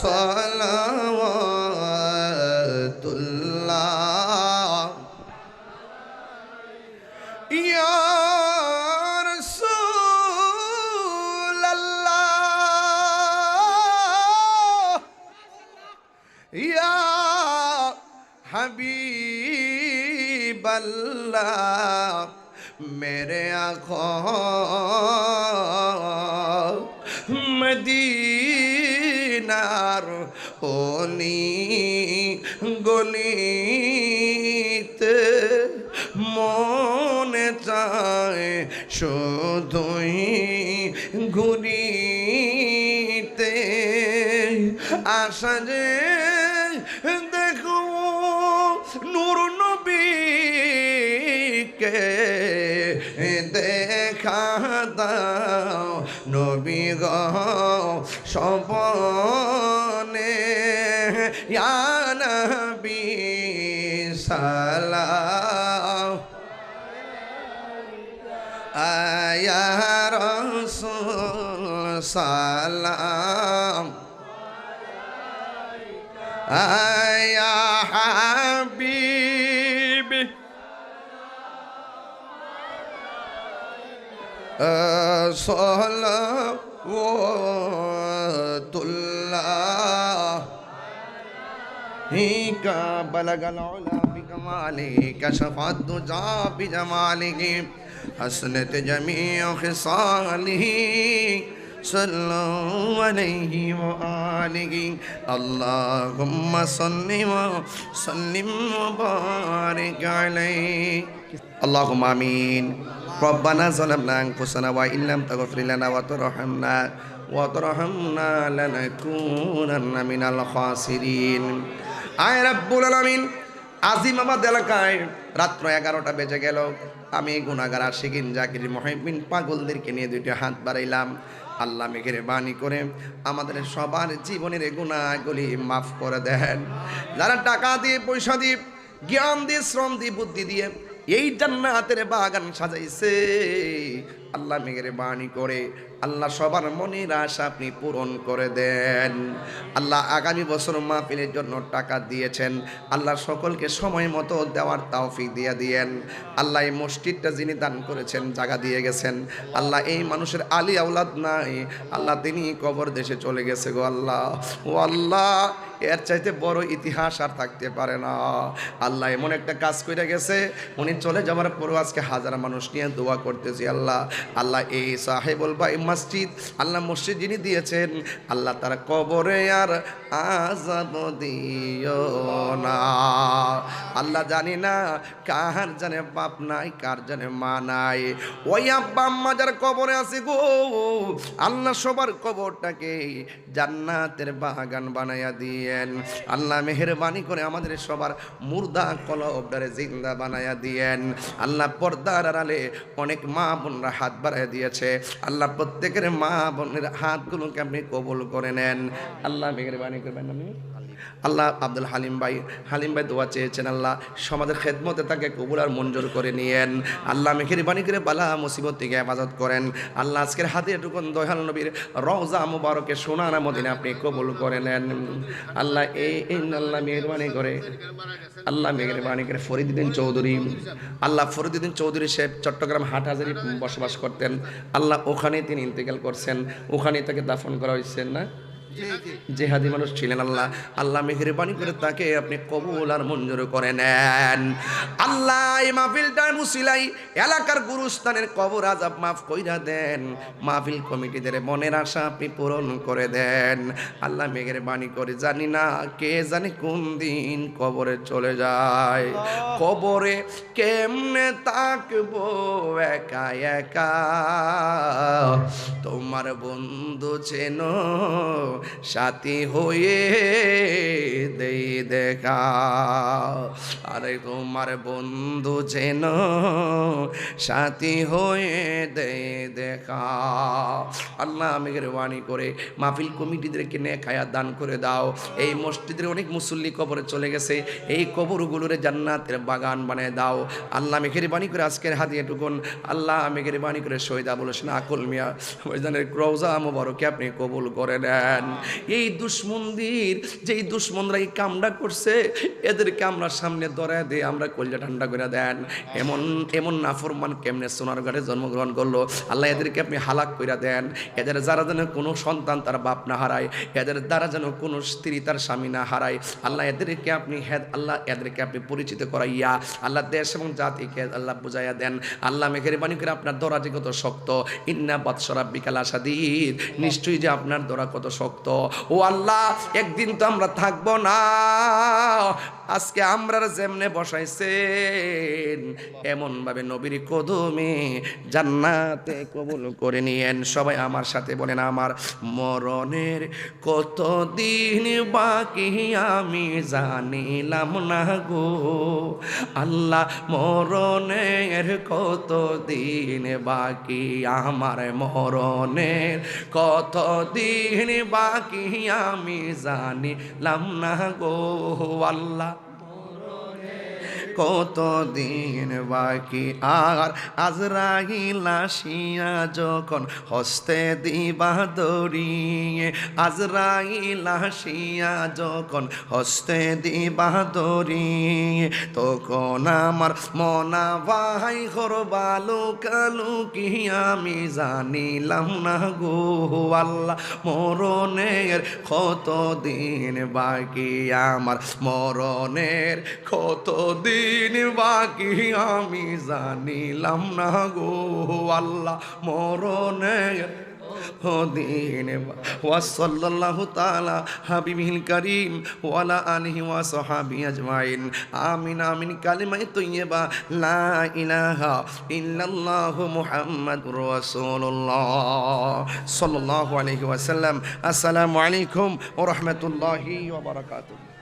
সালাওয়াতুল্লাহ ইয়া রাসূলাল্লাহ ইয়া হাবিবাল্লাহ मेरे आँखों मदीनार होनी गलिते মনে চায় শুধুই ঘুরিতে আশা যে দেখো নূর নবীকে দেখা দাও নবী গো স্বপনে ইয়া নবী সালাম ইয়া রাসূল সালাম ইয়া হাবিবি সালাওয়াতুল্লাহ হিকা বালাগাল উলা বিকমালি কাশফাত দুজা বিজামালিহি হাসনাত জামিউ খিসালিহি সাল্লাল্লাহু আলাইহি ওয়া আলিহি আল্লাহুম্মা সাল্লি ওয়া সাল্লিম ওয়া বারিক আলাইহি আল্লাহুম্মা আমিন রব্বানা যালামনা আনফুসানা ওয়া ইল্লাম তাগফির লানা ওয়া তারহামনা লানাকুনান্না মিনাল খাসিরিন। আয় রাব্বুল আলামিন, আজিমাবাদ এলাকায় রাত্র 11টা বেজে গেল। আমি গুনাহগার আশিকিন জাকির মুহিব্বিন পাগলদেরকে নিয়ে দুইটা হাত বাড়াইলাম। আল্লাহ মেহেরবানি করে আমাদের সবার জীবনের গুনাহগুলি মাফ করে দেন। যারা টাকা দিয়ে, পয়সা দিয়ে, জ্ঞান দিয়ে, শ্রম দিয়ে, বুদ্ধি দিয়ে এই জান্নাতের বাগান সাজাইছে, আল্লাহ মেহেরবানি করে আল্লাহ সবার মনের আশা আপনি পূরণ করে দেন। আল্লাহ আগামী বছর মাহফিলের জন্য টাকা দিয়েছেন, আল্লাহ সকলকে সময় মতো দেওয়ার তৌফিক দিয়ে দিয়েন। আল্লাহ এই মসজিদটা যিনি দান করেছেন, জায়গা দিয়ে গেছেন, আল্লাহ এই মানুষের আলী আওলাদ নাই, আল্লাহ তিনি কবর দেশে চলে গেছে গো আল্লাহ। ও আল্লাহ, এর চাইতে বড় ইতিহাস আর থাকতে পারে না। আল্লাহ এমন একটা কাজ করে গেছে, উনি চলে যাওয়ার পরও আজকে হাজার মানুষ নিয়ে দোয়া করতেছি। আল্লাহ আল্লাহ এই সাহেবুল ভাই মসজিদ, আল্লাহ মসজিদ যিনি দিয়েছেন, আল্লাহ তার কবরে আর আযাব দিও না। আল্লাহ জানি না কার জানে বাপ নাই, কার জানে মা নাই, ওই আব্বা আম্মা যার কবরে আছে গো আল্লাহ সবার কবরটাকে জান্নাতের বাগান বানাইয়া দিয়েন। আল্লাহ মেহেরবানি করে আমাদের সবার মুর্দা কলবটারে জিন্দা বানাইয়া দিয়েন। আল্লাহ পর্দার আড়ালে অনেক মা বোনরা হাত বাড়াইয়া দিয়েছে, আল্লাহ প্রত্যেকের মা বোনের হাতগুলোকে আপনি কবুল করে নেন। আল্লাহ মেহেরবানি করবেন। আমি আল্লাহ আব্দুল হালিম ভাই দোয়া চেয়েছেন, আল্লাহ সমাজের খেদমতে তাকে কবুল আর মঞ্জুর করে নিয়েন। আল্লাহ মেহেরবানি করে বালা মুসিবত থেকে হেফাজত করেন। আল্লাহ আজকের হাতে এটুকুন দয়াল নবীর রওজা মুবারকে সোনার মদিনা আপনি কবুল করে নেন। আল্লাহ এই আল্লাহ মেহেরবানি করে, আল্লাহ মেহেরবানি করে ফরিদউদ্দিন চৌধুরী, আল্লাহ ফরিদউদ্দিন চৌধুরী সাহেব চট্টগ্রাম হাটহাজারী বসবাস করতেন, আল্লাহ ওখানে তিনি ইন্তেকাল করছেন, ওখানে তাকে দাফন করা হয়েছে না, জেহাদি মানুষ ছিলেন। আল্লাহ আল্লাহ মেহেরবানি করে তাকে আপনি কবুল আর মঞ্জুর করে নেন। আল্লাহ এই মাহফিলটার মুসিলাই এলাকার গুরুস্থানের কবর আযাব মাফ কইরা দেন। মাহফিল কমিটিদের মনের আশা আপনি পূরণ করে দেন। আল্লাহ মেহেরবানি করে, জানি না কে জানে কোন দিন কবরে চলে যায়, কবরে কেমনে থাকবো একা একা, তোমার বন্ধু চেনো সাথী হয়ে দেই দেখা, আরে তোমার বন্ধু যেন সাথী হয়ে দেই দেখা। আল্লাহ মেহেরবানি করে মাহফিল কমিটিদেরকে নেক হায়াত দান করে দাও। এই মসজিদের অনেক মুসল্লি কবরে চলে গেছে, এই কবরগুলোরে জান্নাতের বাগান বানিয়ে দাও। আল্লাহ মেহেরবানি করে আজকের হাদিয়াটুকুন আল্লাহ মেহেরবানি করে শহীদ আবুল হোসেন আকুল মিয়া ওইজানের রওজা মুবারকে আপনি কবুল করে নেন। এই দুশ্মনদের যেই দুশ্মনরা এই কামটা করছে এদেরকে আমরা সামনে ধরায় দিয়ে আমরা কলজা ঠান্ডা করে দেন। এমন এমন নাফরমান কেমনে সোনার ঘরে জন্মগ্রহণ করলো, আল্লাহ এদেরকে আপনি হালাক করে দেন। এদের যারা যেন কোনো সন্তান তার বাপ না হারায়, এদের দ্বারা যেন কোনো স্ত্রী তার স্বামী না হারায়, আল্লাহ এদেরকে আপনি আল্লাহ এদেরকে আপনি পরিচিত করাইয়া আল্লাহ দেশ এবং জাতিকে আল্লাহ বুঝাইয়া দেন। আল্লাহ মেহেরবানি করে আপনার দরা যে কত শক্ত, ইন্না বাদশা রাব্বিকাল আসাদীদ, নিশ্চয়ই যে আপনার দরা কত শক্ত। ও আল্লাহ, একদিন তো আমরা থাকবো না, আজকে আমরা যেমনে বসাইছেন এমন ভাবে নবীর কদমে জান্নাতে কবুল করে নিয়েন। সবাই আমার সাথে বলেন, আমার মরণের কতদিন বাকি আমি জানিলাম না গো আল্লাহ, মরণের কতদিন বাকি, আমার মরণের কতদিন বাকি আমি জানিলাম না গো আল্লাহ, কতদিন বাকি। আর আজরাইল আসিয়া যখন হস্তে দিবা দড়িয়ে, আজরাইল আসিয়া যখন হস্তে দিবা দড়িয়ে, তখন আমার মনা ভাই করবালু কালু কি আমি জানিলাম না গো আল্লাহ, মরণের কতদিন বাকি, আমার মরণের কতদিন বাকি আমি জানিলাম না গো আল্লাহ, মরণের দিন। ওয়াসাল্লাল্লাহু তাআলা হাবিবিল কারীম ওয়ালা আলিহি ওয়া সাহবিহি আজমাইন। আমিন আমিন। কালিমায়ে তাইয়্যিবা লা ইলাহা ইল্লাল্লাহু মুহাম্মাদুর রাসূলুল্লাহ সাল্লাল্লাহু আলাইহি ওয়াসাল্লাম। আসসালামু আলাইকুম ওয়া রাহমাতুল্লাহি ওয়া বারাকাতুহু।